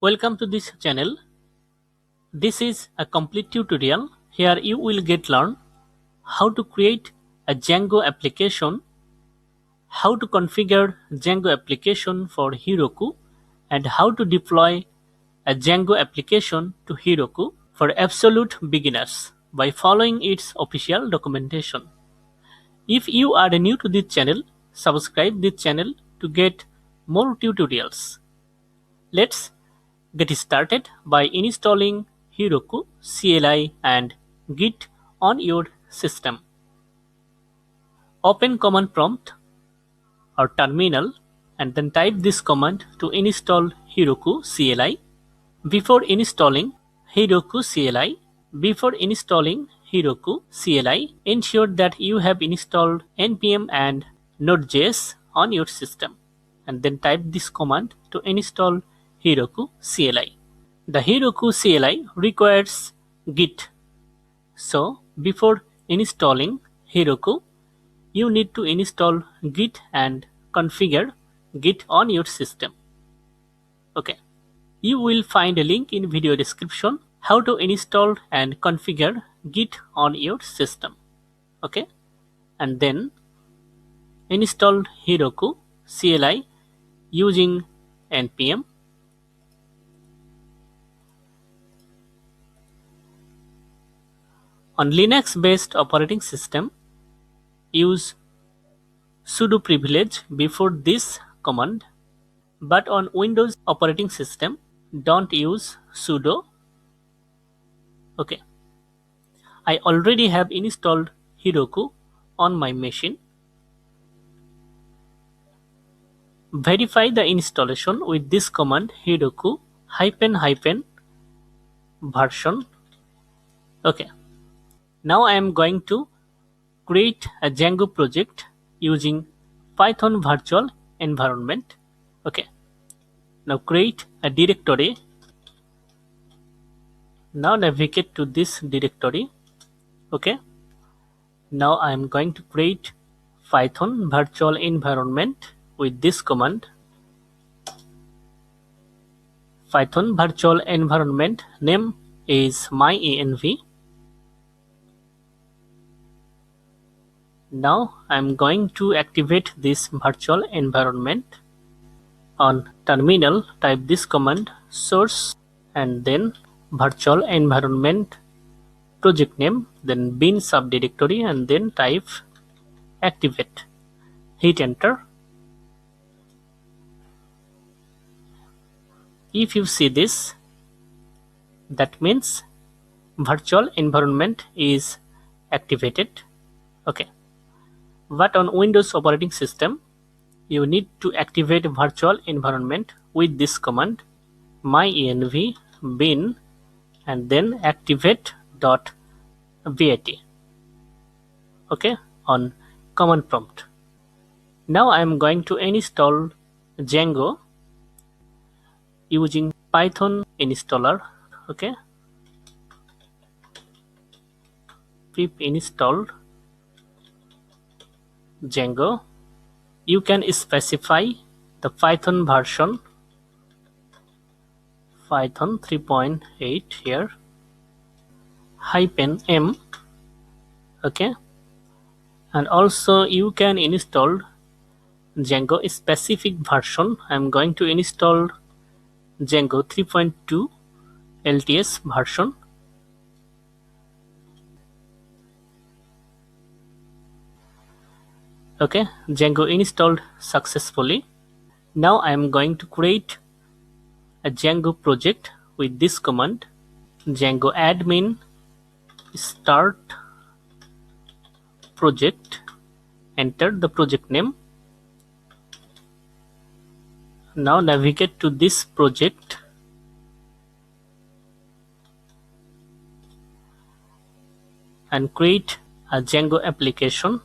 Welcome to this channel. This is a complete tutorial. Here you will learn how to create a Django application, how to configure Django application for Heroku, and how to deploy a Django application to Heroku for absolute beginners by following its official documentation. If you are new to this channel, subscribe this channel to get more tutorials. Let's get started by installing Heroku Cli and Git on your system. Open command prompt or terminal and then type this command to install Heroku Cli. Before installing Heroku Cli, ensure that you have installed npm and node.js on your system, and then type this command to install Heroku Cli. The Heroku Cli requires Git, so before installing Heroku, you need to install Git and configure Git on your system. Okay, you will find a link in video description how to install and configure Git on your system. Okay, and then install Heroku Cli using npm. On Linux-based operating system, use sudo privilege before this command, but on Windows operating system, don't use sudo. Okay, I already have installed Heroku on my machine. Verify the installation with this command Heroku --version. Okay, now I am going to create a Django project using Python virtual environment. Okay, now create a directory. Now navigate to this directory. Okay, now I am going to create Python virtual environment with this command. Python virtual environment name is myenv. Now I am going to activate this virtual environment. On terminal, type this command source and then virtual environment project name, then bin subdirectory, and then type activate. Hit enter. If you see this, that means virtual environment is activated. Okay, but on Windows operating system, you need to activate virtual environment with this command myenv bin and then activate.vat. Okay, on command prompt. Now I am going to install Django using Python installer. Okay, pip install Django. You can specify the Python version, Python 3.8 here, -m. Okay, and also you can install Django specific version. I am going to install Django 3.2 LTS version. Okay, Django installed successfully. Now I am going to create a Django project with this command Django admin start project. Enter the project name. Now navigate to this project and create a Django application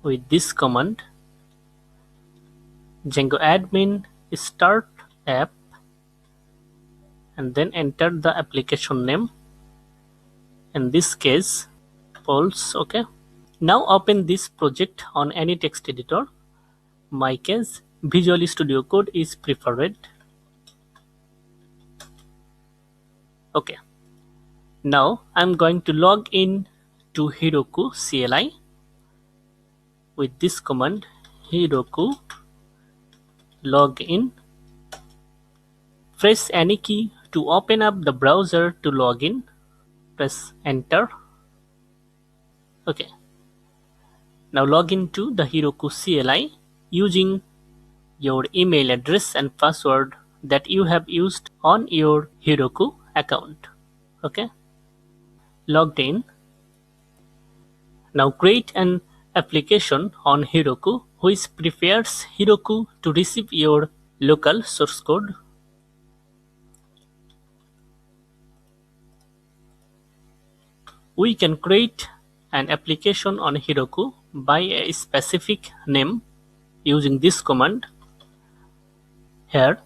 with this command Django admin start app, and then enter the application name, in this case Pulse. Okay, now open this project on any text editor. My case Visual Studio Code is preferred. Okay, now I'm going to log in to Heroku CLI with this command Heroku login. Press any key to open up the browser to log in. Press enter. Okay, now log into the Heroku CLI using your email address and password that you have used on your Heroku account. Okay, logged in. Now create an application on Heroku which prepares Heroku to receive your local source code. We can create an application on Heroku by a specific name using this command. Here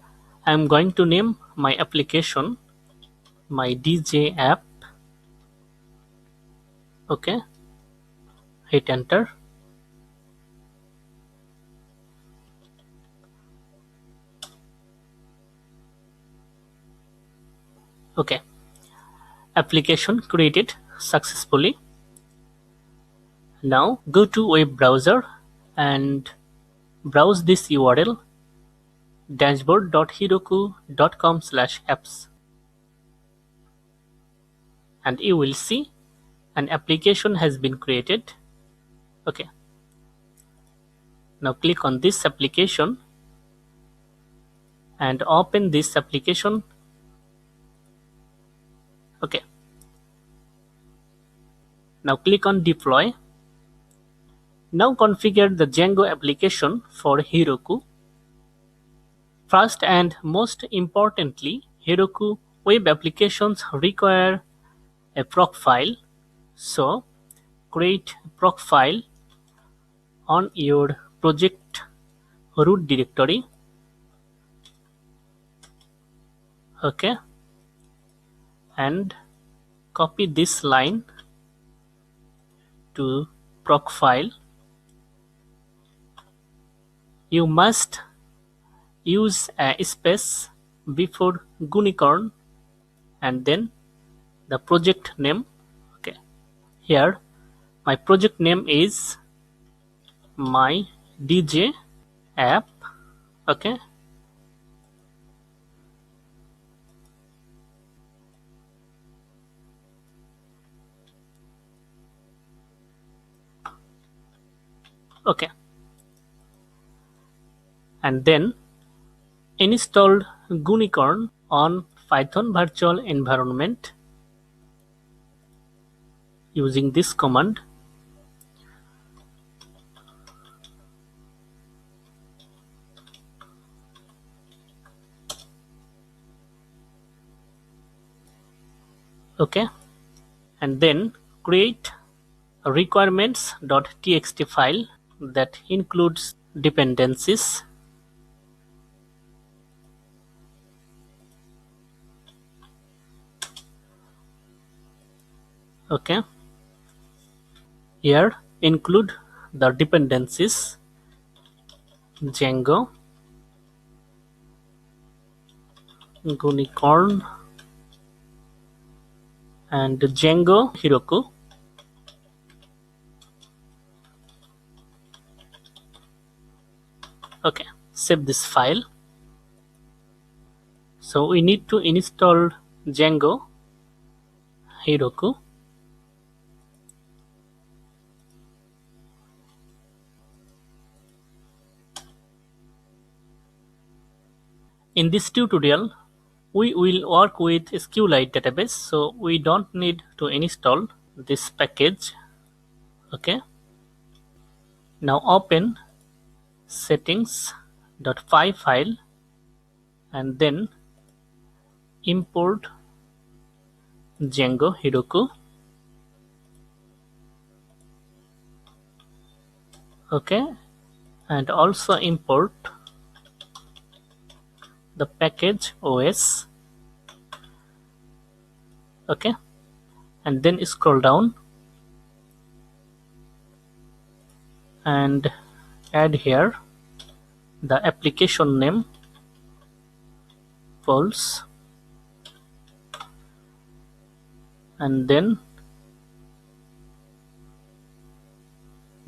I am going to name my application my DJ app. Okay, hit enter. Okay, application created successfully. Now go to web browser and browse this URL dashboard.heroku.com/apps and you will see an application has been created. Okay, now click on this application and open this application. Okay, now click on deploy. Now configure the Django application for Heroku. First and most importantly, Heroku web applications require a proc file. So create a proc file on your project root directory. Okay, and copy this line to proc file. You must use a space before unicorn and then the project name. Okay, here my project name is my DJ app. Okay, okay, and then installed Unicorn on Python virtual environment using this command. Okay, and then create a requirements.txt file that includes dependencies. Okay, here include the dependencies Django, Unicorn, and Django Heroku. Okay, save this file. So we need to install Django Heroku. In this tutorial, we will work with SQLite database, so we don't need to install this package. Okay, now open settings.py file and then import Django Heroku. Okay, and also import the package OS. Okay, and then scroll down and add here the application name false. and then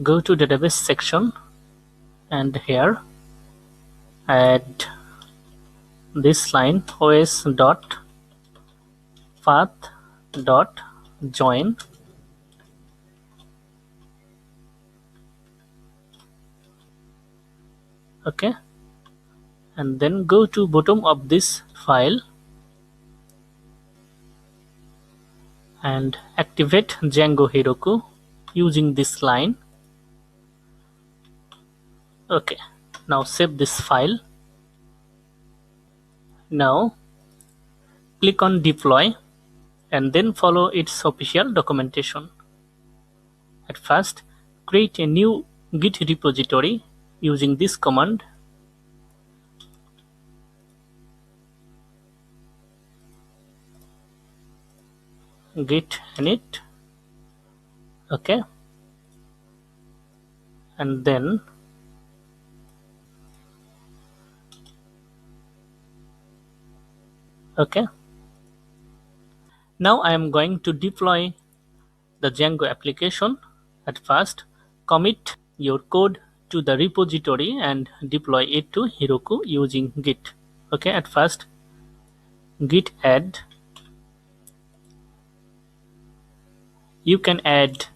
go to database section, and here add this line os dot path dot join. Okay, and then go to bottom of this file and activate Django Heroku using this line. Okay, now save this file. Now click on deploy and then follow its official documentation. At first, create a new Git repository using this command. Git init. Okay, and then okay, now I am going to deploy the Django application. At first, commit your code to the repository and deploy it to Heroku using Git. Okay, at first git add. You can add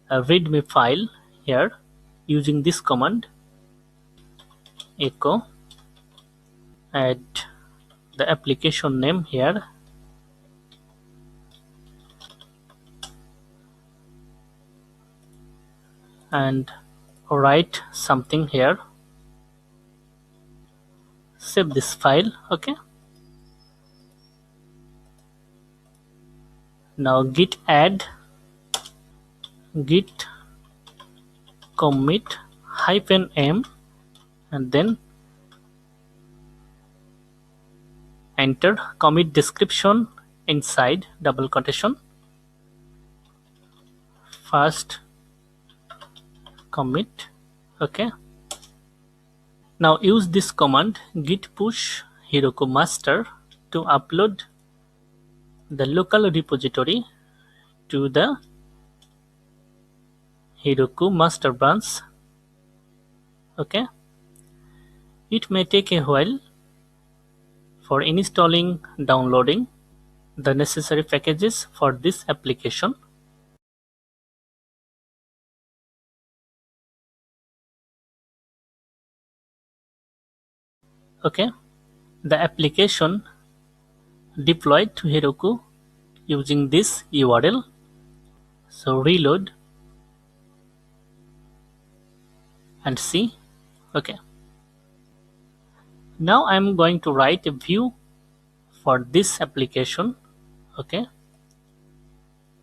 a readme file here using this command echo. Add the application name here and write something here. Save this file. Okay, now git add git commit -m and then enter commit description inside double quotation. First commit. Okay, now use this command git push Heroku master to upload the local repository to the Heroku master branch. Okay, it may take a while for installing, downloading the necessary packages for this application. Okay, the application deployed to Heroku using this URL. So reload and see. Okay, now I'm going to write a view for this application. Okay,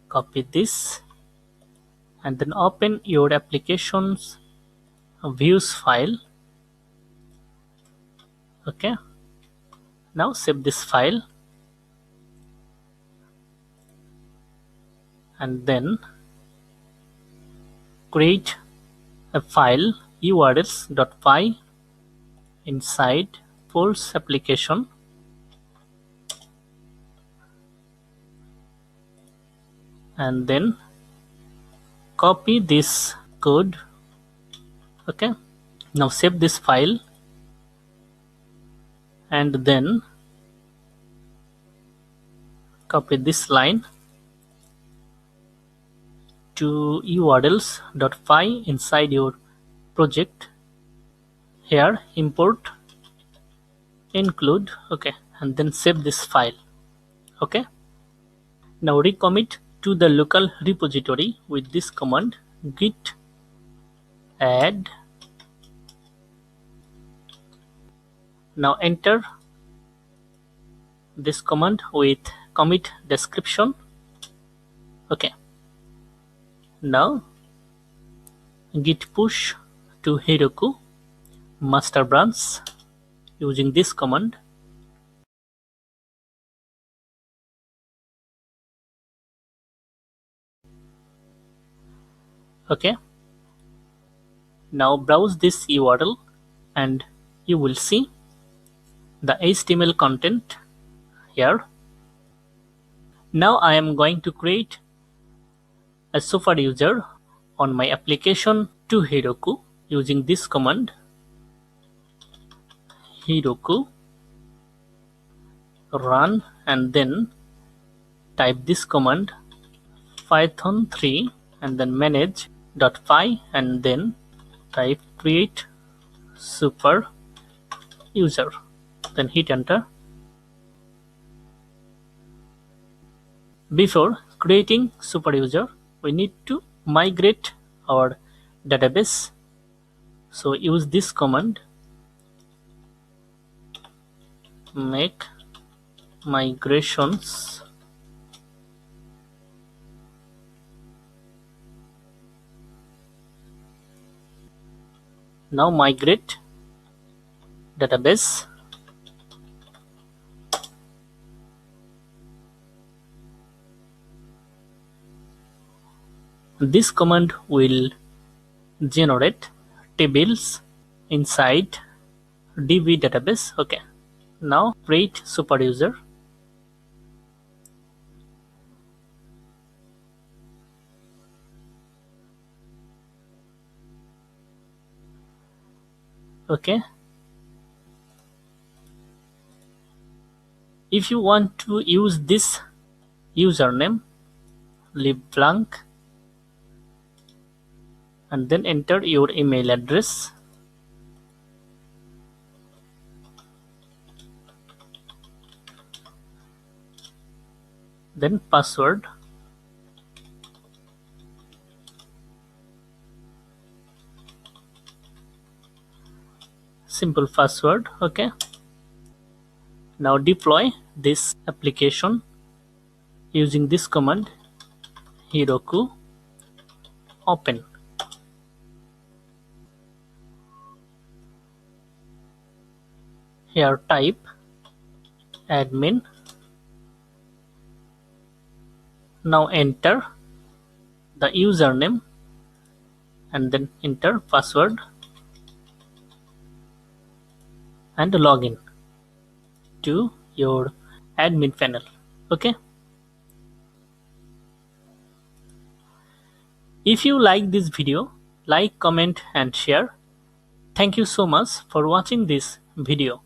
copy this and then open your application's views file. Okay, now save this file and then create a file urls.py inside Pulse application and then copy this code. Okay, now save this file and then copy this line to urls.py inside your project. Here import include. Okay, and then save this file. Okay, now recommit to the local repository with this command git add. Now enter this command with commit description. Okay, now git push to Heroku master branch using this command. Okay, now browse this URL and you will see the HTML content here. Now I am going to create a super user on my application to Heroku using this command Heroku run, and then type this command python 3 and then manage.py, and then type create super user, then hit enter. Before creating super user, we need to migrate our database, so use this command make migrations. Now migrate database. This command will generate tables inside DB database. Okay. Now create super user. Okay. If you want to use this username, leave blank and then enter your email address. Then password. Simple password. Okay. Now deploy this application using this command Heroku open. Here type admin. Now enter the username and then enter password and login to your admin panel. Okay. If you like this video, like, comment and share. Thank you so much for watching this video.